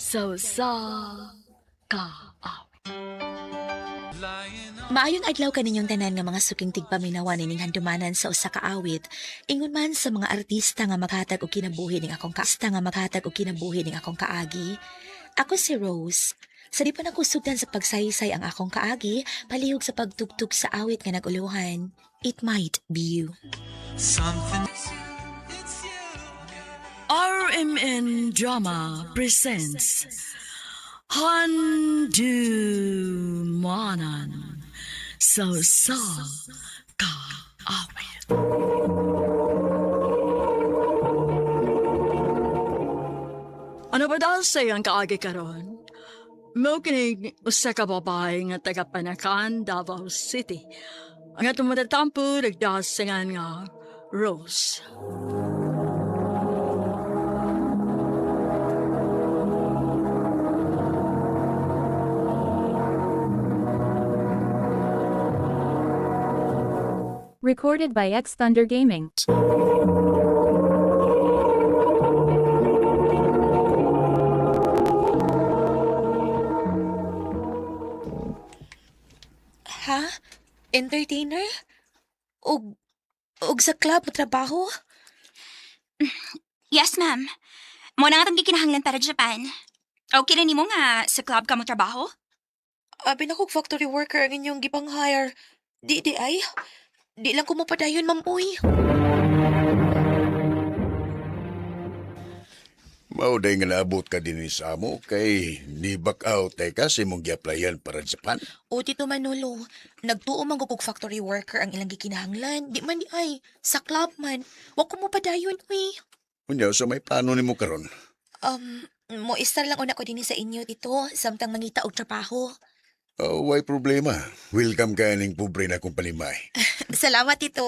sa kaawit. Maayong adlaw kaninyong tanan nga mga suking tigpaminawan ining handumanan sa usa ka awit. Ingon man sa mga artista nga maghatag og kinabuhi ning akong kaagi. Ako si Rose. Sa di pa nakusugdan sa pagsaysay ang akong kaagi, palihog sa pagtugtog sa awit nga naguluhan. It might be you. RMN Drama presents Handumanan sa kaawit. Ano ba daw sayang kaagi karon? Mo kinig usa ka babae nga taga Panakan, Davao City. Ang atong matatampo nagdasangan nga Rose. Recorded by X Thunder Gaming. Ha? Entertainer? Og sa club mo trabaho? Yes, ma'am. Mo na nga itong gikinahanglan para Japan. Okay na nimo nga sa club ka mo trabaho? Abi na kog factory worker ang inyong gipang hire. Di ay. Di lang ko mapadayon, ma'am, uy. Mauday nga naabot ka din sa amo kay ni back out ay kasi mong gi-applyan para sa Japan. O, Tito Manolo, nagtuo man kog factory worker ang ilang gikinahanglan. Di man di ay. Sa club man. Wa ko mapadayon, uy. Unya, so may plano nimo karon? Mo istar lang una ko din sa inyo, Tito. Samtang mangita og trabaho. Oh, why problema. Welcome ka ning pobre na kong palimay. Salamat, Tito.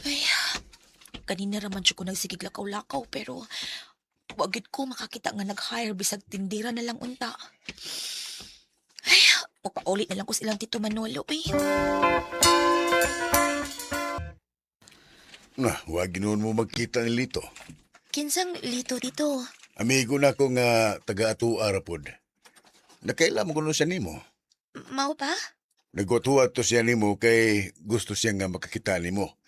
Ay, kanina raman siya ko nagsigig lakaw-lakaw pero wagid ko makakita nga nag-hire bisag tindira na lang unta. Ay, magpaulit na lang ko silang Tito Manolo, eh. Wag ginoon mo magkita ni Lito. Kinsang Lito, Tito? Amigo na ko nga taga-atua rapod. Nakailam ko nun siya nimo. Mao ba? Nagwatuwa to siya nimo kay gusto siya nga makakita nimo.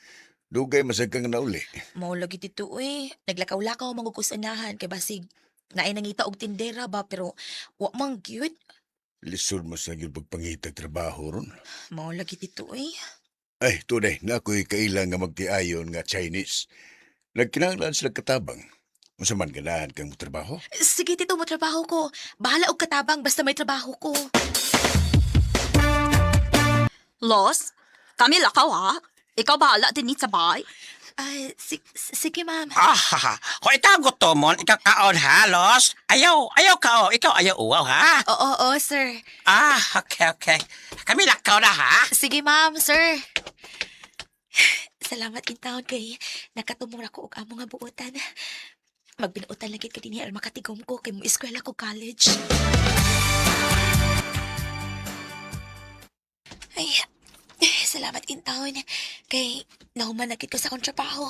Dugay masag kang nauli. Mao lagi dito, eh. Naglakaw-lakaw mangukusanahan kay basig. Naay nangita og tindera ba pero wa mang cute. Lisod mo sa yung pagpangitag trabaho ron. Mao lagi dito, eh. Ay, tunay, na ako'y kailang nga magtiayon nga Chinese. Nagkinanglan sila katabang. Unsa man ganahan kang trabaho? Sige, Tito, mo trabaho ko. Bahala og katabang basta may trabaho ko. Los, kami lakaw ha. Ikaw bahala din ni sa bahay. Ay, sige, ma'am. Kung itagot to mon, ikaw kaon ha, Los. Ayaw kao. Ikaw ayaw uwaw ha. Oo, sir. Okay. Kami lakaw na ha. Sige, ma'am, sir. Salamat in taon kay nakatumura ko og amo nga buotan. Magbinuotan lagi ka din aron makatigom ko kay mo eskwela ko college. Ay, salamat in taon kay nahuman na gid ko sa akong trabaho.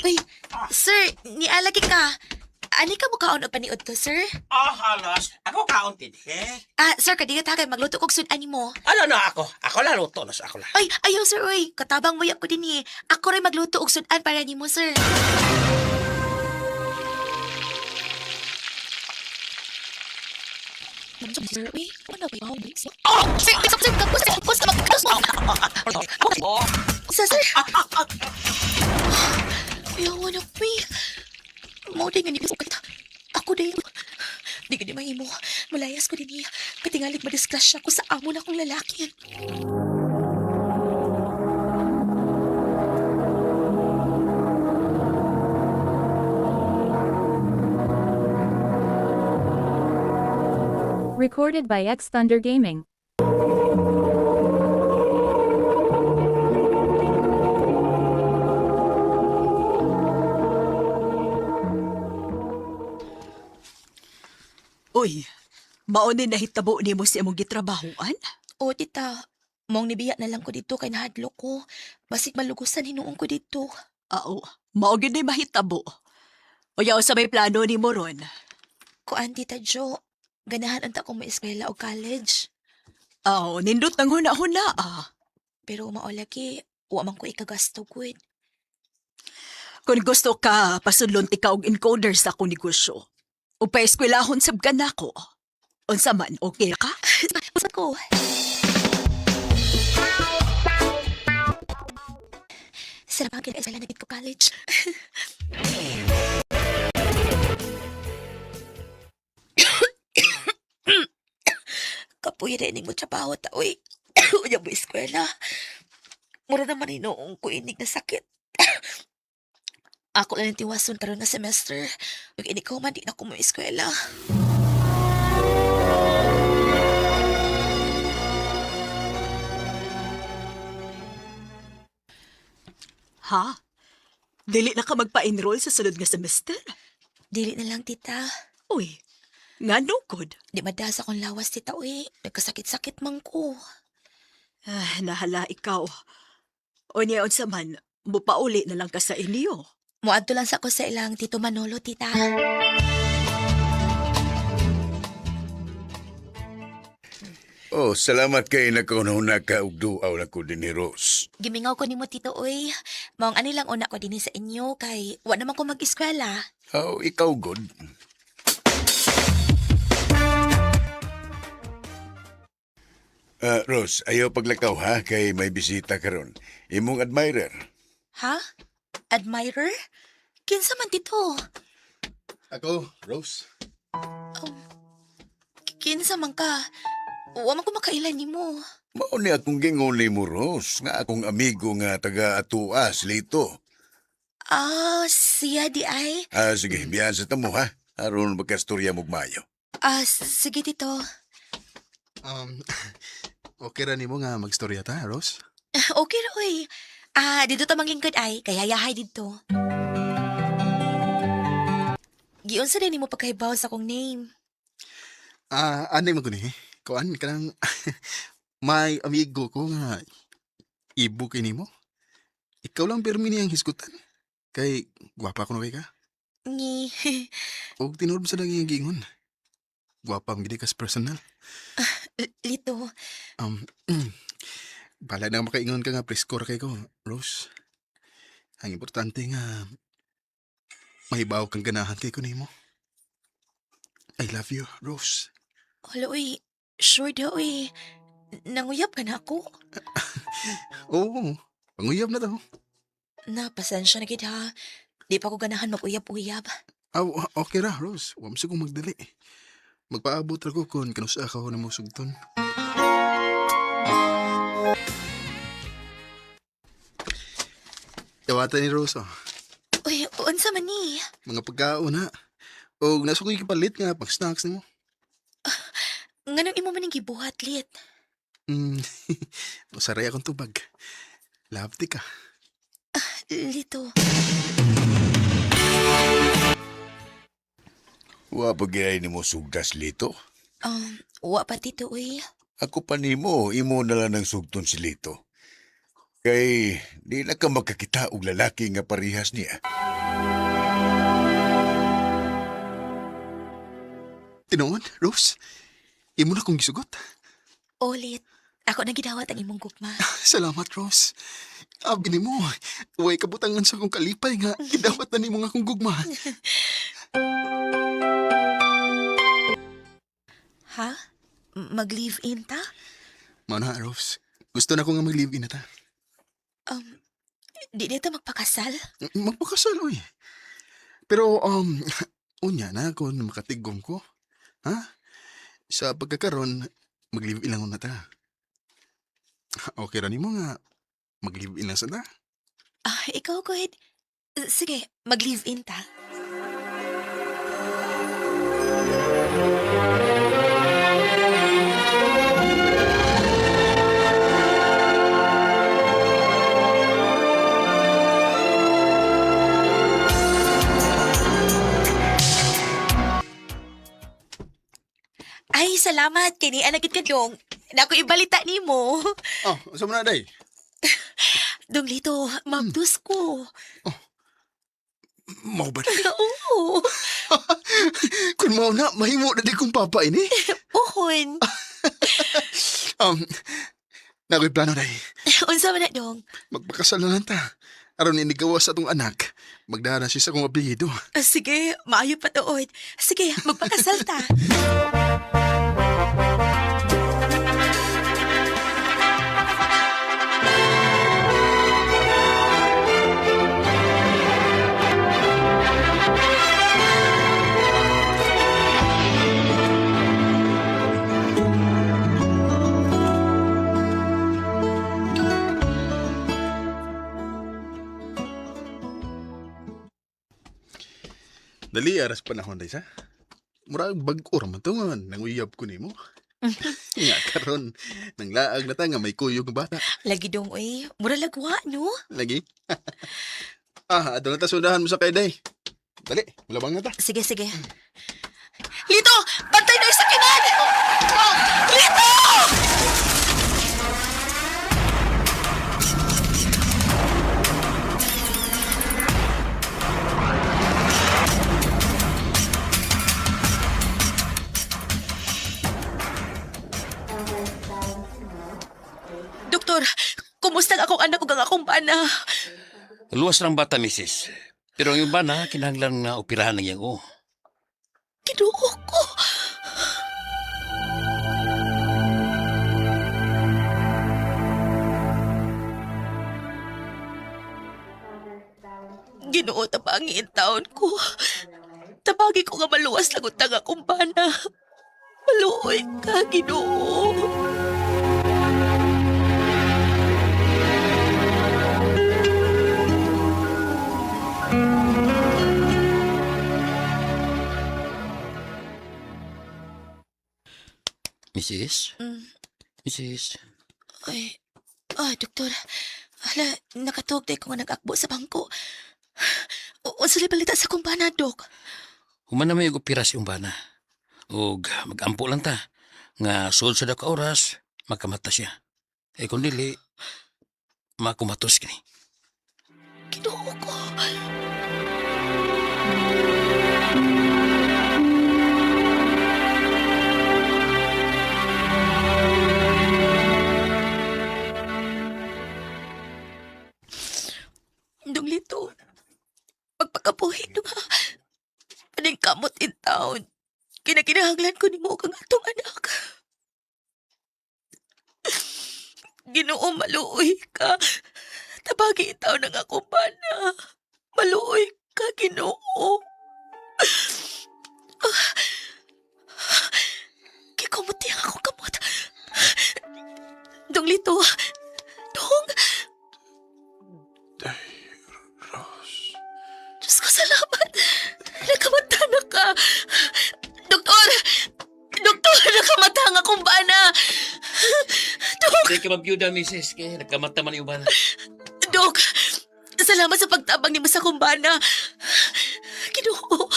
Uy, sir, nialagi ka. Ani ka mo kaon o paniod to, sir? Los. Ako kaon din eh. Sir, kadiyo ta kay magluto kog sudan mo. Ano na ako? Ako lang luto, Los. Ako lang. Ay, ayaw, sir, uy. Katabang mo ko din eh. Ako rin magluto og sudan para nimo, sir. Sir, uy. Ano ba yung sir? Sir, kapos ka magkakas mo. Sir. Ayaw, ano, uy. Mau din nga ni kasukit. Ako din. Di ka di mahimo. Malayas ko din niya. Katingalig madisgrasya ko sa amo na kong lalaki. Recorded by X Thunder Gaming. Uy, mauni na hitabo ni mo si among gitrabahoan? O, tita. Mong nibiya na lang ko dito kay nahadlok ko. Basig malugusan hinuong ko dito. Oo, mao gyud nay mahitabo. Uyaw sa may plano ni mo ron. Kuan, Tita Jo, ganahan unta kong maeskwela o college. Oo, nindot ng huna-huna Pero maolagi, wa man ko ikagasto gud. Kung gusto ka, pasulon ti ka og encoder sa akong negosyo. O pa-eskwelahon sab ka na ko. Unsa man, okay ka? Usa ko. Salamat kay eskwela na gid ko college. Kapuy rin mo trabaho ta, uy. Unya mo eskwela. Mura naman inoong ko inig na sakit. Ako lang yung tiwason karon nga semester. Ug ini ko man di na ko mo eskwela. Ha? Dili na ka magpa-enroll sa sunod nga semester? Dili na lang, tita. Uy, nga nukod. Di madasa akong lawas, tita, uy. Nagkasakit-sakit man ko. Ah, nahala ikaw. O niya unsa man, mupauli na lang ka sa inyo. Muadto lang sa ko sa ilang Tito Manolo, tita. Oh, salamat kay nakaunahuna ka og duaw na ko din ni Rose. Gimingaw ko nimo, tito, uy. Maong ani lang una ko din sa inyo, kay wa naman ko mag-eskwela. Oh, ikaw good. Rose, ayaw paglakaw ha, kay may bisita karon. Imong admirer. Ha? Admirer? Kinsa man, tito? Ako, Rose. Kinsa man ka? Wa man ko makailan nimo. Mao ni akong gingon ni mo, Rose, nga akong amigo nga taga-atuas, Lito. Ah, siya di ay? Sige, biyan sa tamo ha. Aron magkastorya mong mayo. Sige, tito. Okay ra nimo nga magstorya ta, Rose? Okay ra, uy. Dito ta manglingkod ay, kaya yahay dito. Giyon sa rin mo pagkaibaw sa kong name. Anay mo ko ni. Kuan kanang may amigo ko nga ibu kay nimo. Ikaw lang permi niyang hisgutan. Kay gwapa ko na kay ka. Ni, Og tinuod mo sa lang iyang gingon. Gwapa ang gidi kas personal. Lito. Bala na makaingon ka nga preskor kay ko, Rose. Ang importante nga mahibaw kang ganahan kay ko nimo. I love you, Rose. Hala, uy. Sure daw, uy. Nanguyab ka na ako. Oo, panguyab na to. Pasensya na kita. Di pa ko ganahan mag-uyab-uyab. Okay ra, Rose. Huwag mo kong magdali. Magpaabot ra ko kung kanusa ako na mo sugton. Tawatan ni Rose, oh. Uy, unsa man ni? Mga pagkaon ha. O nasa ko ikipalit nga pag snacks ni mo. Nganong imo man ang gibuhat, lit? Masaray akong tubag. Labti ka. Lito. Wa pa ginay ni mo sugdas, Lito. Wa pa, tito, uy. Ako pa nimo, imo na lang ng sugton si Lito. Kay di na ka makakita og lalaki nga parihas niya. Tinoon, Rose. Imo na kong gisugot. Lit. Ako na gidawat ang imong gugma. Salamat, Rose. Abi ni mo, huwag kabutangan sa kong kalipay nga. Gidawat na ni mo nga kong gugma. Ha? Mag-live-in ta? Mana, Rose. Gusto na ko nga mag-live-in na ta. Di dito magpakasal? Magpakasal, oy. Pero, unya na kung makatigong ko. Ha? Sa pagkakaroon, mag-live-in lang na ta. Okay ra nimo nga mag-live-in lang sa ta? Ikaw, good. Sige, mag-live-in ta. Ay, salamat. Kini anagit ka dong. Naku ibalita ni mo. Oh, asa mo na, day? Dong lito, mabdus ko. Oh, Mau ba? Oo. Kung mau na, mahimo na di kong papa ini. Uhon. Nakoy plano day. Unsa man na dong? Magpakasal na lang ta. Aron inigawas sa atong anak. Magdana siya sa akong apelyido. Sige, maayo pa tuod. Sige, magpakasal ta. Dali, aras panahon day sa. Murag bag-o raman to nga. Nanguyab ko nimo. Nga karon nang laag na ta nga may kuyog nga bata. Lagi dong, uy. Mura lagwa, no? Lagi. Ato na ta sudahan mo sa kay day. Dali, malabang na ta. Sige, sige. Lito! Bantay na yung sakinan! Lito! Doktor, kumusta ang akong anak ug ang akong bana? Luwas ng bata, misis. Pero ang iba na, kinahanglan na operahan ng iyang Kinuo ko. Ginoo, tabangi ang taon ko. Tabagi ko nga maluwas lang ang tanga kong bana. Maluoy ka, Ginoo. Misis? Mm. Misis? Ay, doktor. Hala, nakatuog tayo ko nga nag-akbo sa bangko. Unsa li balita sa kumpana, Dok? Human na may operasyon ba na? O mag-ampo lang ta. Nga sulod sa ka oras, magkamata siya. Eh kung dili, makumatos kini. Ginoo ko. Dong Lito, pagpakabuhi nung ha, aning kamot in town, kinakinahanglan ko ni mo kang atong anak. Ginoo, maluoy ka. Tabagi itaw ng akong bana. Maluoy ka, Ginoo. Kikumuti ang akong kamot. Dong Lito, Dong. Diyos ko, salamat. Nakamata na ka. Doktor! Doktor, nakamata ang akong bana. Dok! Hindi ka mabiyuda, misis. Kaya nagkamata man yung bana. Dok! Salamat sa pagtabang ni mo sa kumbana. Ginoo,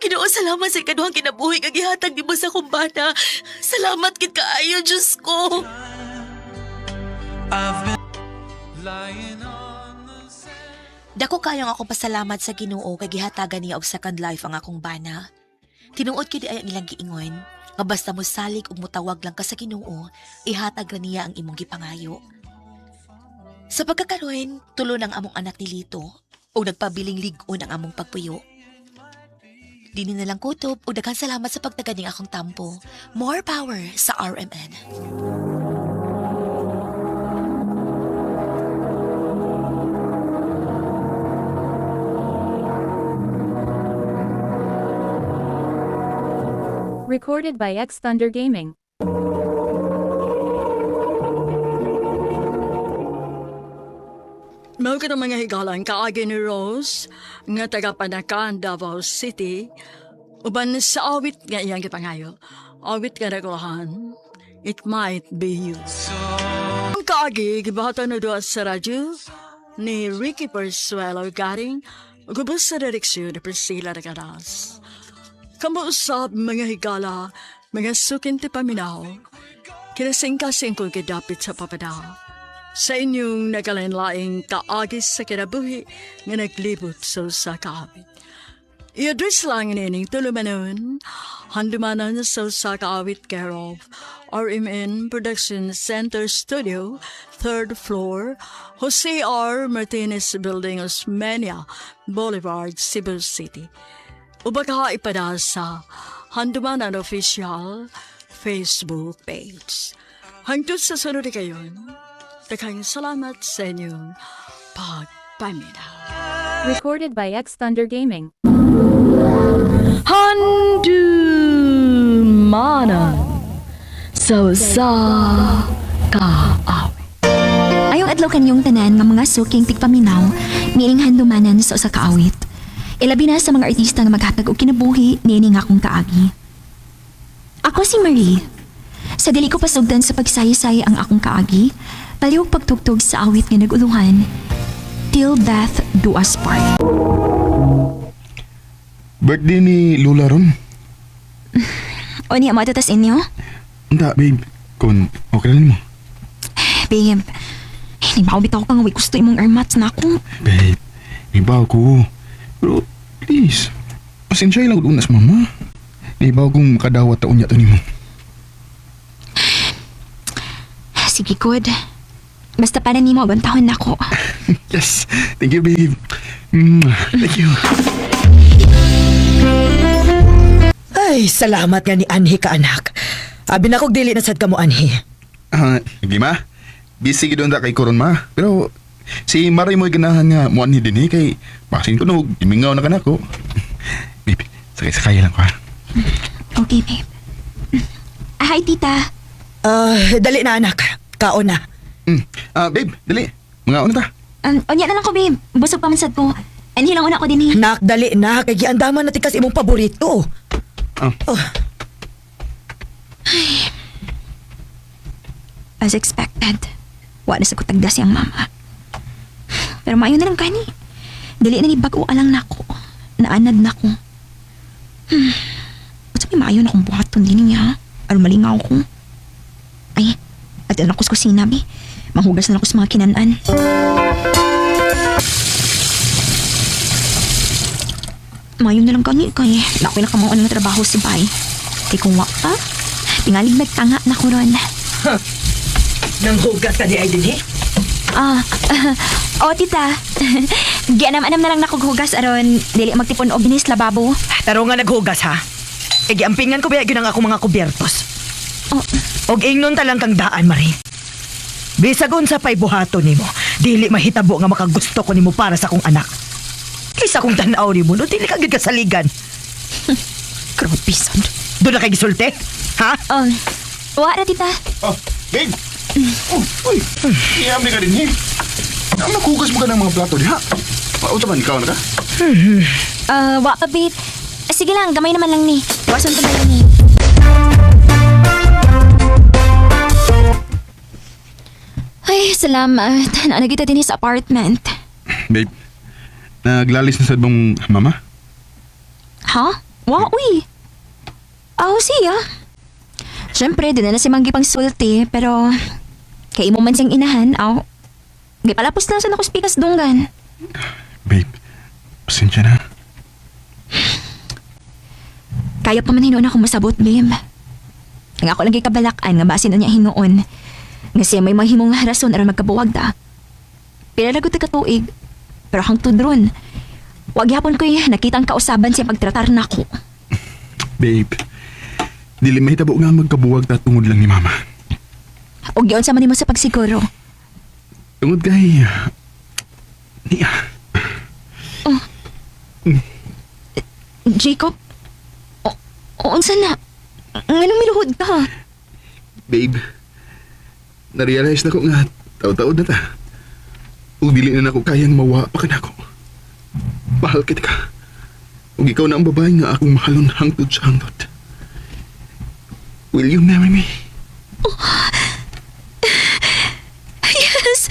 Ginoo, salamat sa ikaduhang kinabuhi kag gihatag ni mo sa kumbana. Salamat kid kaayo, Diyos ko. Dako kayong akong pasalamat sa Ginoo kay gihatagan niya og second life ang akong bana. Tinuod kid ay ang ilang giingon, nga basta mo salig ug mutawag lang ka sa Ginoo, ihatag ra niya ang imong gipangayo. Sa pagkakaroon, tulo ng among anak ni Lito o nagpabiling ligon ang among pagpuyo. Dini na lang kutob o daghang salamat sa pagtaganing akong tampo. More power sa RMN. Recorded by X Thunder Gaming. Mao ka mga higalan kaagi ni Rose nga taga Panakan, Davao City. Uban sa awit nga iyang gipangayo. Awit nga nagulahan. It might be you. Ang kaagi, gibahatan na doon sa radyo ni Ricky Persuelo garing gubos sa direksyon ni Priscilla Nagaras. Kamuusap mga higala, mga sukin ti paminaw, kinasing-kasing ko gidapit sa papadaw. sa inyong nakalinlaing kaagis sa kinabuhi nga naglibot sa kaawit. I-address lang nining tulumanon, handumanan sa kaawit care of RMN Production Center Studio, 3rd floor, Jose R. Martinez Building, Osmeña Boulevard, Cebu City. Ubaka ipada sa Handumanan Official Facebook page. Hangtod sa sunod kayon, daghang salamat sa inyong pagpaminaw. Recorded by X Thunder Gaming. Handumanan sa kaawit. Ayong adlaw kanyong tanan nga mga suking tigpaminaw, niining handumanan sa usa ka awit. Ilabi na sa mga artista nga maghatag og kinabuhi niining akong kaagi. Ako si Marie. Sa dili ko pasugdan sa pagsayasay ang akong kaagi, palihog pagtugtog sa awit nga naguluhan, Till Death Do Us Part. Birthday ni Lola ron. O niya mo tatas inyo? Hindi, babe. Kung okay lang mo. Babe, hindi ba ako bitaw ka nga way gusto imong armats na ako? Babe, ibaw ko. Pero, please. Pasensya lang unas, mama. Ibaw kong makadawat taon niya to ni mo. Sige, good. Basta pa na ni mo, bantahon na ako. Yes. Thank you, babe. Thank you. Ay, salamat nga ni Anhi ka, anak. Abi na kog dili na sad ka mo, Anhi. Hindi ma. Busy gid ta kay Koron ma. Pero si Maray mo ganahan nga mo ani din kay pasin ko no imingaw na kanako. Babe, sakay lang ko ha. Okay, babe. Hi, tita. Dali na, anak. Kaon na. Babe, dali. Mga una ta. Onya na lang ko, babe. Busog pa man sad ko. Hilang una ko din eh. Nak, dali na. Kay giandaman na tikas imong paborito. As expected, wala sa kutagda siyang mama. Pero maayo na lang kani. Dili na ni bago alang nako. Naanad nako. Ba't sabi maayo na kong buhaton din niya? Aron malingaw ko. Ay, at anak ko sa kusina, bi. Manghugas na ako sa mga kinanan. Maayo na lang kani kay nakoy na kamang unang trabaho si Bay. Kay kung waka, tingalig nagtanga na ko ron. Nang hugas ka di ay din, Tita. Gianam-anam na lang nakughugas aron dili magtipon og binis lababo. Taro nga naghugas, ha? E giampingan ko ba yun ang ako mga kubyertos? Og ingnon talang kang daan, Marie. Bisag unsa pa'y buhato nimo, dili mahitabo nga makagusto ko nimo para sa akong anak. Kaysa kung tanaw nimo, no, dili ka gid kasaligan. Grabe sad. Doon na kay gisulti? Ha? Wala, tita. Babe. Uy. Iyam ka din Nakugas mo ka ng mga plato di ha? Unsa man ikaw na ka? Wa pa, babe. Sige lang, gamay naman lang ni. Wasan to lang ni. Ay, salamat. Naanagita din sa apartment. Babe, naglalis na sa bang mama? Ha? Wa, uy. Siya. Siyempre, din na si Manggi pang sulti, pero kay mo man siyang inahan, Di palapos lang sa nakuspikas dunggan. Babe, pasensya na. Kaya pa man hinuon ako masabot, babe. Ang ako lagi kabalakan nga basin na niya hinuon. Nga siya may mahimong rason aron magkabuwag da. Pinalagot ka tuig, pero hangtod ron. Wag yapon ko'y nakitang kausaban siya pagtratar na ako. Babe, dili mahitabo nga magkabuwag ta tungod lang ni mama. Og yun sa man mo sa pagsiguro. Tungod kay... Niya. Jacob? Unsa na? Nganong miluhod ka? Babe, narealize na ko nga taod-taod na ta. Ug dili na ako kayang mawa pa ka na ako. Mahal kita ka. Ug ikaw na ang babae nga akong mahalon hangtod sa hangtod. Will you marry me? Yes!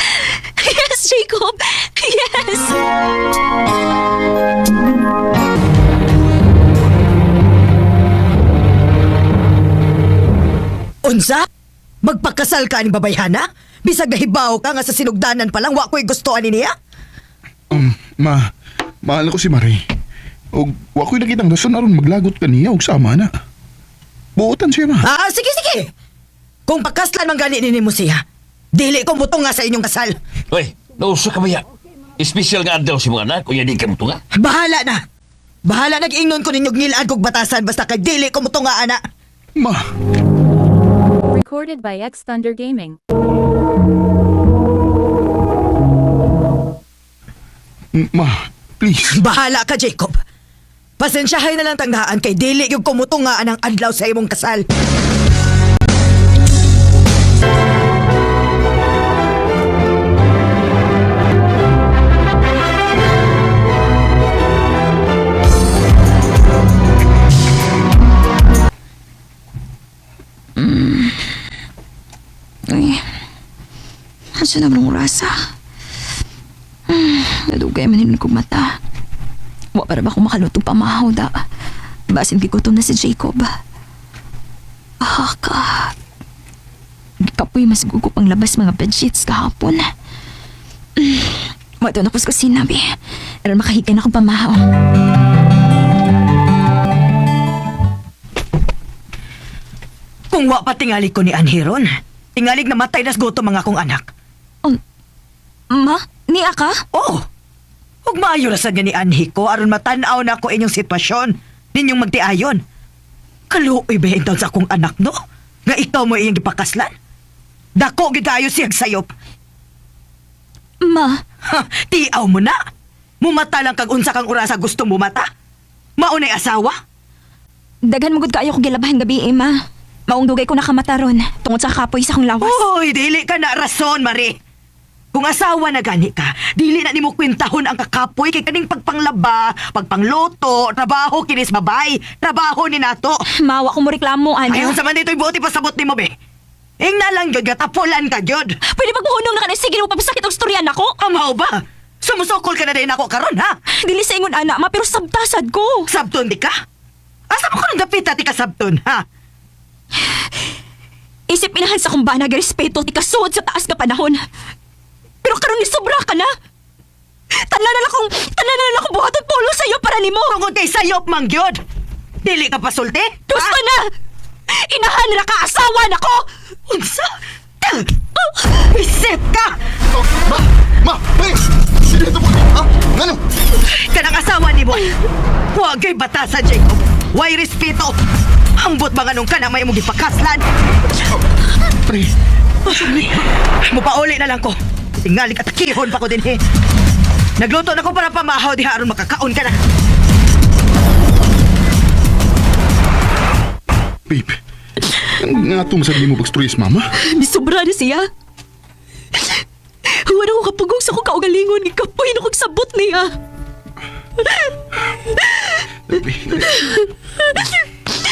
Yes, Jacob! Yes! Unsa? Magpakasal Magpakasal ka ni babayhana? Bisag nahibaw ka nga sa sinugdanan pa lang, wa ko'y gustoan ni niya? Mahal ko si Marie. O wa ko'y nakitang rason aron maglagot ka niya og sama na. Buotan siya, ma. Sige, sige. Kung pakaslan man gani ni mo siya, dili ko butong nga sa inyong kasal. Uy, nauso ka ba ya? Espesyal nga adlaw si mga anak, kuya di ka mo tunga. Bahala na. Bahala nag-ingnon ko ninyong ngilaan kog batasan basta kay dili ko mo nga ana. Ma, Recorded by X Thunder Gaming. please. Bahala ka, Jacob. Pasensyahay na lang tanggaan kay dili yung kumutungaan ang adlaw sa imong kasal. Uy, asa na mong rasa? Nadugay man nilun kong mata. Wa para ba akong makalutong pamahaw da? Basin gigutom na si Jacob. Ka. Kapoy mas gugup ang labas mga bedsheets kahapon. Wato na pus ko sinabi. Aron makahigan akong pamahaw. Kung wa pa tingali ko ni Anhiron, tingalig na matay nas gutom mga akong anak. Ma, niya ka? Oh, huwag maayo rasad nga ni Anhi ko aron matanaw na ko inyong sitwasyon. Ninyong magtiayon. Kaluoy ba yung taon sa akong anak, no? Nga ikaw mo iyong ipakaslan? Dako gidayo siyang sayop. Ma, Ha, tiaw mo na. Mumata lang kag unsa kang urasa gusto mumata. Maunay asawa? daghan magud kaayo ko gilabahan gabi, ma. Maong dugay ko nakamataron tungod sa kapoy sa akong lawas. Uy, dili ka na rason, Marie. Kung asawa na gani ka, dili na nimo kwentahon ang kakapoy kay kaning pagpanglaba, pagpangloto, trabaho kinis babay, trabaho ni nato. Mawa ko mo reklamo, ana. Ayon sa man dito'y buoti pasabot nimo be. Ing na lang gyud gatapulan ka gyud. Pwede magmuhunong na ka na sige mo papasakit og storyan ako. Amaw ba? Sumusokol ka na din ako karon ha? Dili sa ingon ana, ma, pero sabtasad ko. Sabton di ka? Asa mo ko nang dapit ti ka sabton ha? Isip inahan sa kumbana respeto ti kasuod sa taas ka panahon. Pero karon ni sobra ka na. Tanan na lang akong buhaton polo sa iyo para nimo. Tungod kay sayop mang gyud. Dili ka pasulti? Gusto na. Inahan ra ka asawa nako. Unsa? Isip ka! Ma, hey! Sige ito po. Ha? Ngano? Kanang asawa ni mo. Huwag kay batasan, Jacob. Way respeto. Ambot ba nga nung ka na may mong ipakaslan? Pre, Mupauli na lang ko. Tingali ka takihon pa ko din eh. Nagluto na ko para pamahaw di haron makakaon ka na. babe. Nga itong sabi mo pag-stories, mama? Misobra na siya. Wala ko kapugong sa kong kaugalingon ng kapoy na kong sabot niya.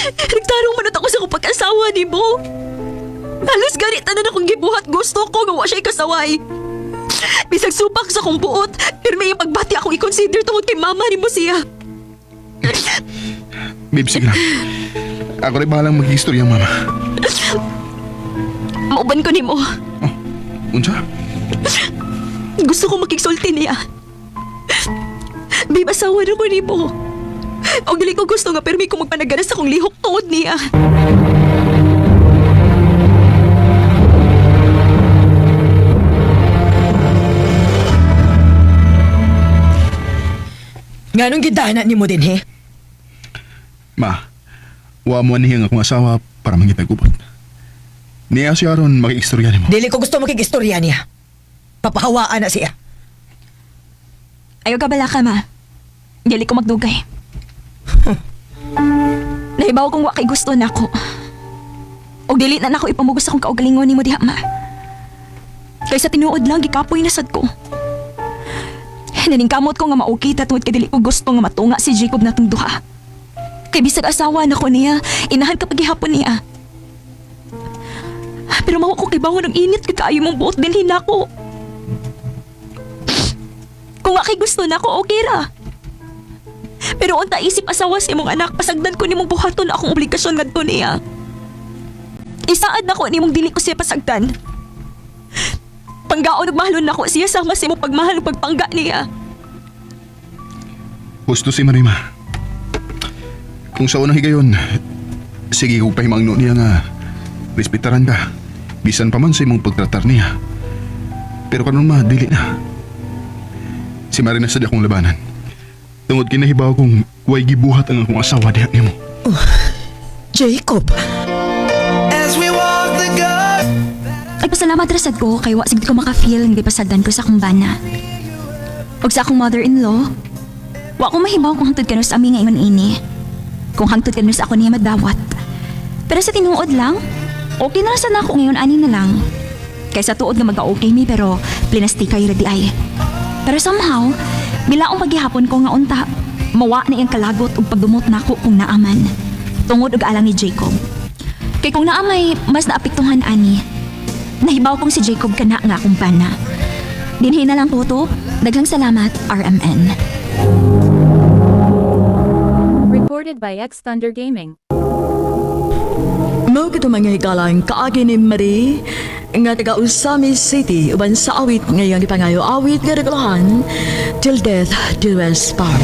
Nagtarong manot ako sa kong pag-asawa ni mo. Halos ganit na akong gibuhat gusto ko nga wa siya'y kasaway. Bisag supak sa kong buot, pero may pagbati akong i-consider tungod kay mama ni mo siya. Babe, sige lang. Ako rin bahalang mag-istorya, mama. Mauban ko ni mo. Oh, unsa? Gusto ko makiksulti niya. Babe, asawa na ko ni mo. O dili ko gusto nga pero may ko magpanaganas sa kong lihok tungod niya. Nganong gidana ni mo din he? Ma, wa mo anihang akong asawa para mangitagubot. Niya siya ron makikistorya ni mo. Dili ko gusto makikistorya niya. Papahawaan na siya. Ayaw ka bala ka, ma. Dili ko magdugay. Nahibaw kong wakay gusto na ako. O dili na ako ipamugos akong kaugalingon ni mo diha, ma. Kaysa tinuod lang, gikapoy na sad ko. Naningkamot ko nga maukita tungod kay dili ko gusto nga matunga si Jacob natong duha. Kay bisag asawa na ko niya, inahan ka paghihapon niya. Pero mawa ko kay bangon ng init kay kaayo mong buot dilhin ako. Kung wakay gusto na ako, okay ra. Pero unta isip asawa sa imong anak, pasagdan ko nimong buhaton akong obligasyon ngadto niya. Isaad na ko ni mong dili ko siya pasagdan. Panggaon ug mahalon na ko siya sama sa imong pagmahal ug pagpangga niya. Gusto si Marima. Kung sa unang higayon, sige kong pahimangno niya nga respetaran ka. Bisan pa man sa imong pagtratar niya. Pero kanon dili na. Si Marina sa akong labanan. Tungod kinahibaw kong way gibuhat ang akong asawa diha nimo. Jacob. Ay pasalamat rasad ko kay wa sigid ko maka-feel ng pasagdan ko sa akong bana. Ug sa akong mother-in-law, wa ko mahibaw kung hangtod kano sa amin ngayon ini. Kung hangtod kano sa ako niya madawat. Pero sa tinuod lang, okay na rasad na ako ngayon ani na lang. Kaysa tuod nga mag-okay mi pero plinastikay radi ay. Pero somehow, bilaong paghihapon ko nga unta, mawa na iyang kalagot ug pagdumot nako kung naaman. Tungod og alang ni Jacob. Kay kung naamay mas naapektuhan ani, nahibaw kong si Jacob kana nga akong pana. Dinhi na lang po to. Daghang salamat, RMN. Recorded by X Thunder Gaming. Mao kito mga hikalang kaagi ni Marie nga taga Usami City uban sa awit ngayong ipangayo awit nga regulahan Till Death Do Us Part.